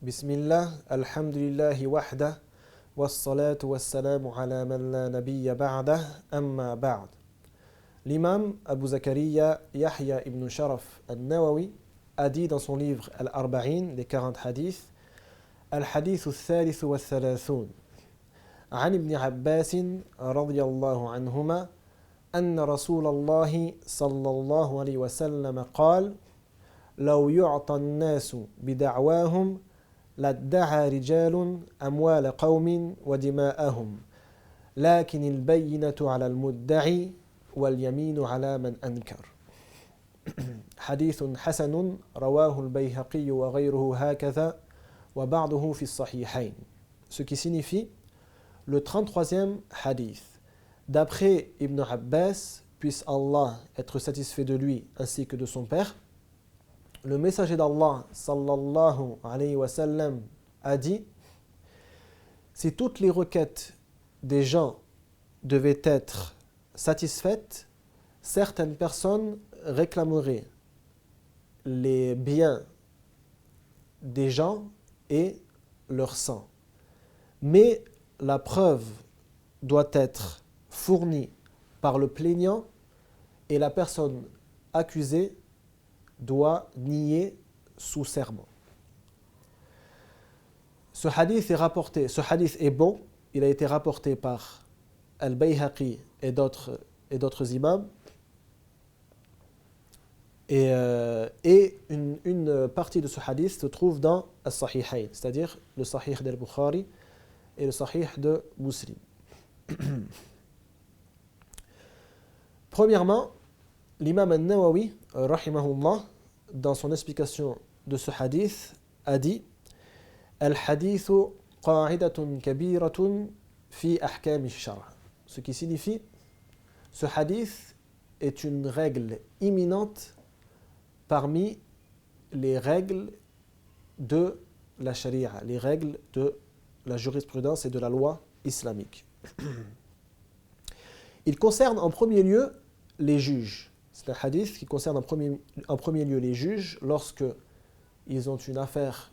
Bismillah, alhamdulillahi wahda, wassalatu wassalamu ala man la nabiyya ba'dah, amma ba'd. L'imam Abu Zakaria Yahya ibn Sharaf al-Nawawi a dit dans son livre Al-Arba'in, les 40 hadiths, Al-Hadith al-Thalith wa al-Thalathun, عن ابن عباس رضي الله عنهما أن رسول الله صلى الله عليه وسلم قال لو يعطى الناس بدعواهم لادعى رجال أموال قوم ودماءهم لكن البينة على المدعي واليمين على من أنكر. حديث حسن رواه البيهقي وغيره هكذا وبعضه في الصحيحين. Ce qui signifie le 33e hadith. D'après Ibn Abbas, puisse Allah être satisfait de lui ainsi que de son père, le messager d'Allah sallallahu alayhi wa sallam a dit: si toutes les requêtes des gens devaient être satisfaites, certaines personnes réclameraient les biens des gens et leur sang. Mais la preuve doit être fournie par le plaignant et la personne accusée doit nier sous serment. Ce hadith est bon, il a été rapporté par Al-Bayhaqi et d'autres imams. Et une partie de ce hadith se trouve dans As-Sahihayn, c'est-à-dire le Sahih d'Al-Bukhari et le Sahih de Muslim. Premièrement, l'imam An-Nawawi, rahimahullah, dans son explication de ce hadith, a dit: Al-hadithu qa'idatun kabiratun fi ahkam ash-shar'. Ce qui signifie, ce hadith est une règle imminente parmi les règles de la sharia, les règles de la jurisprudence et de la loi islamique. Il concerne en premier lieu les juges. C'est un hadith qui concerne en premier lieu les juges lorsque ils ont une affaire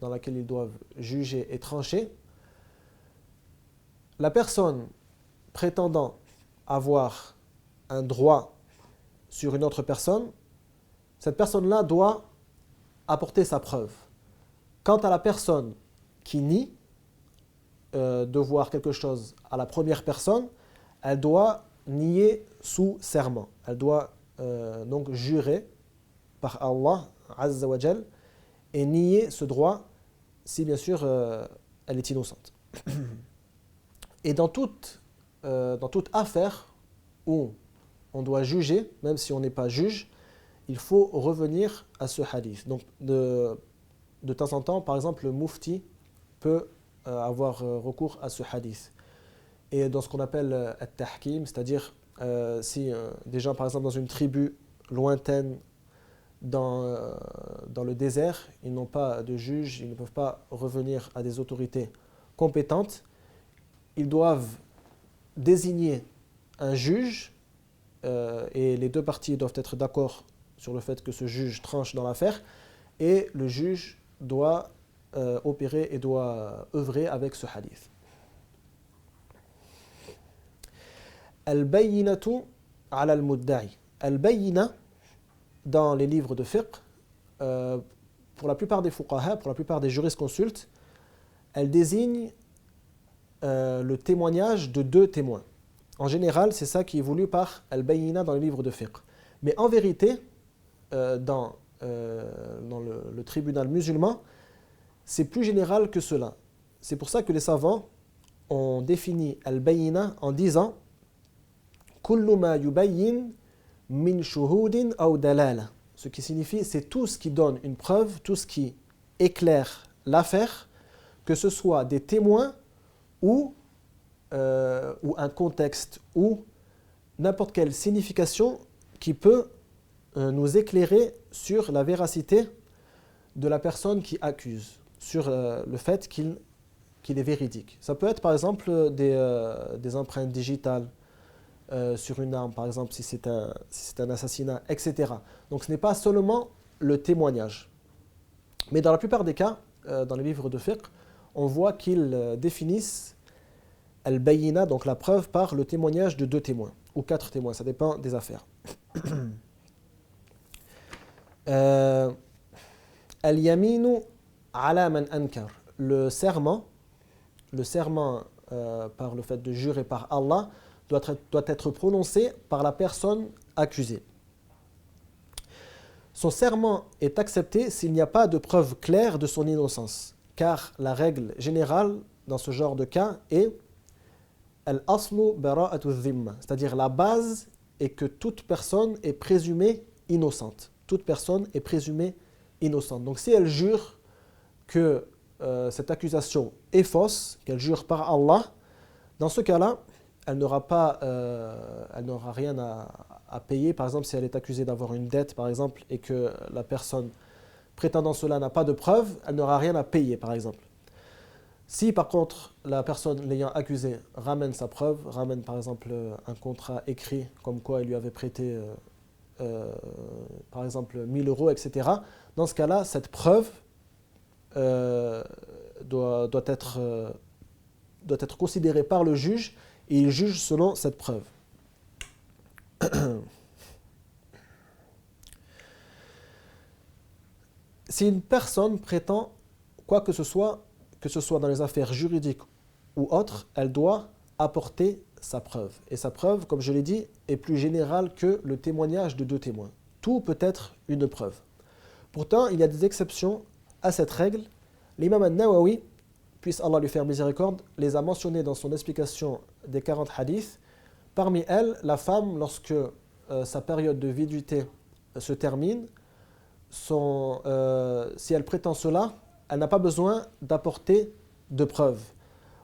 dans laquelle ils doivent juger et trancher. La personne prétendant avoir un droit sur une autre personne, cette personne-là doit apporter sa preuve. Quant à la personne qui nie devoir quelque chose à la première personne, elle doit nier sous serment. Elle doit donc jurer par Allah Azza wa Jal et nier ce droit si bien sûr elle est innocente. Et dans toute affaire où on doit juger, même si on n'est pas juge, il faut revenir à ce hadith. Donc de temps en temps, par exemple, le mufti peut avoir recours à ce hadith. Et dans ce qu'on appelle at-tahkim, c'est-à-dire si des gens, par exemple, dans une tribu lointaine, dans le désert, ils n'ont pas de juge, ils ne peuvent pas revenir à des autorités compétentes, ils doivent désigner un juge et les deux parties doivent être d'accord sur le fait que ce juge tranche dans l'affaire et le juge doit opérer et doit œuvrer avec ce hadith. Al-Bayyinatu ala al-Mudda'i. Al-Bayyina, dans les livres de fiqh, pour la plupart des fuqaha, pour la plupart des jurisconsultes, elle désigne le témoignage de deux témoins. En général, c'est ça qui est voulu par Al-Bayyina dans les livres de fiqh. Mais en vérité, dans le tribunal musulman, c'est plus général que cela. C'est pour ça que les savants ont défini Al-Bayyina en disant Kullu ma yubayyin min shuhudin aw dalala. Ce qui signifie, c'est tout ce qui donne une preuve, tout ce qui éclaire l'affaire, que ce soit des témoins ou un contexte ou n'importe quelle signification qui peut nous éclairer sur la véracité de la personne qui accuse, sur le fait qu'il est véridique. Ça peut être par exemple des empreintes digitales sur une arme, par exemple si c'est un assassinat, etc. Donc ce n'est pas seulement le témoignage. Mais dans la plupart des cas, dans les livres de fiqh, on voit qu'ils définissent al-bayina, donc la preuve, par le témoignage de 2 témoins, ou 4 témoins, ça dépend des affaires. Al-yaminu ala man ankar. Le serment par le fait de jurer par Allah doit être prononcé par la personne accusée. Son serment est accepté s'il n'y a pas de preuve claire de son innocence, car la règle générale dans ce genre de cas est al-aslu bara'atu dhimma, c'est-à-dire la base est que toute personne est présumée innocente. Toute personne est présumée innocente. Donc si elle jure que cette accusation est fausse, qu'elle jure par Allah, dans ce cas-là, elle n'aura rien à payer. Par exemple, si elle est accusée d'avoir une dette, par exemple, et que la personne prétendant cela n'a pas de preuve, elle n'aura rien à payer, par exemple. Si, par contre, la personne l'ayant accusée ramène sa preuve, ramène, par exemple, un contrat écrit, comme quoi elle lui avait prêté, par exemple, 1000 euros, etc., dans ce cas-là, cette preuve doit être considérée par le juge, et il juge selon cette preuve. Si une personne prétend quoi que ce soit dans les affaires juridiques ou autres, elle doit apporter sa preuve. Et sa preuve, comme je l'ai dit, est plus générale que le témoignage de 2 témoins. Tout peut être une preuve. Pourtant, il y a des exceptions à cette règle. L'imam al-Nawawi, puisse Allah lui faire miséricorde, les a mentionnées dans son explication des 40 hadiths. Parmi elles, la femme, lorsque sa période de viduité se termine, si elle prétend cela, elle n'a pas besoin d'apporter de preuves.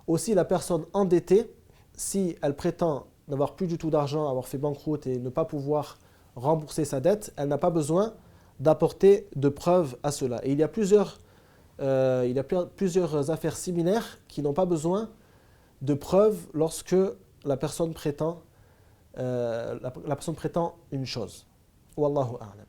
Aussi, la personne endettée, si elle prétend n'avoir plus du tout d'argent, avoir fait banqueroute et ne pas pouvoir rembourser sa dette, elle n'a pas besoin d'apporter de preuves à cela. Et il y a plusieurs affaires similaires qui n'ont pas besoin de preuves lorsque la personne prétend une chose. Wallahu a'lam.